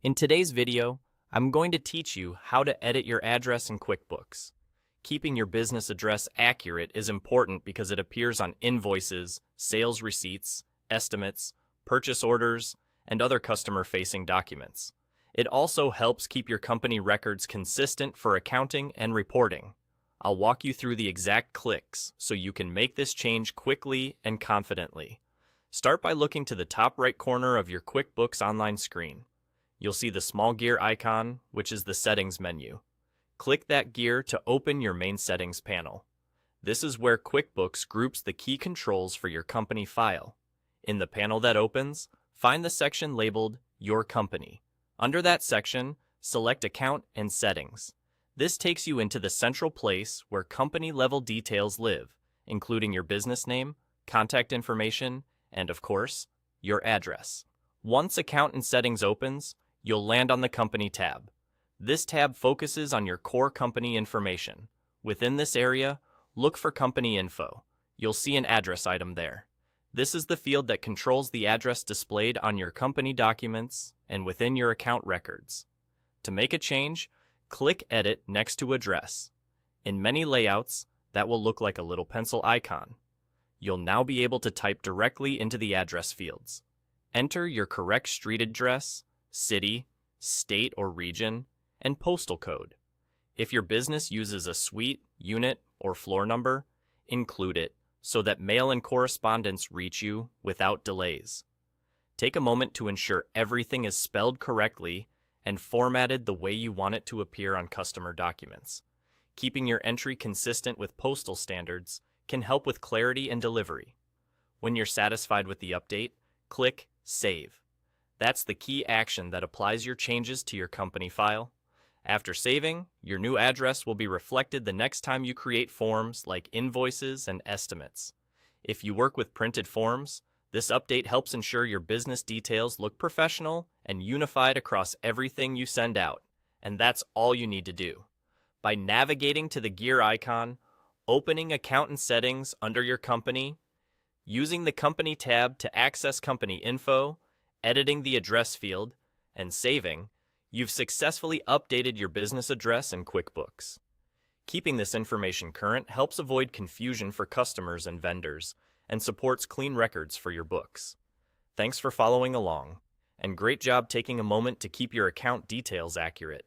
In today's video, I'm going to teach you how to edit your address in QuickBooks. Keeping your business address accurate is important because it appears on invoices, sales receipts, estimates, purchase orders, and other customer-facing documents. It also helps keep your company records consistent for accounting and reporting. I'll walk you through the exact clicks so you can make this change quickly and confidently. Start by looking to the top right corner of your QuickBooks online screen. You'll see the small gear icon, which is the Settings menu. Click that gear to open your main settings panel. This is where QuickBooks groups the key controls for your company file. In the panel that opens, find the section labeled Your Company. Under that section, select Account and Settings. This takes you into the central place where company-level details live, including your business name, contact information, and of course, your address. Once Account and Settings opens, you'll land on the Company tab. This tab focuses on your core company information. Within this area, look for Company Info. You'll see an address item there. This is the field that controls the address displayed on your company documents and within your account records. To make a change, click Edit next to Address. In many layouts, that will look like a little pencil icon. You'll now be able to type directly into the address fields. Enter your correct street address, city, state or region, and postal code. If your business uses a suite, unit, or floor number, include it so that mail and correspondence reach you without delays. Take a moment to ensure everything is spelled correctly and formatted the way you want it to appear on customer documents. Keeping your entry consistent with postal standards can help with clarity and delivery. When you're satisfied with the update, click Save. That's the key action that applies your changes to your company file. After saving, your new address will be reflected the next time you create forms like invoices and estimates. If you work with printed forms, this update helps ensure your business details look professional and unified across everything you send out. And that's all you need to do. By navigating to the gear icon, opening Account and Settings under your company, using the Company tab to access company info, editing the address field, and saving, you've successfully updated your business address in QuickBooks. Keeping this information current helps avoid confusion for customers and vendors and supports clean records for your books. Thanks for following along, and great job taking a moment to keep your account details accurate.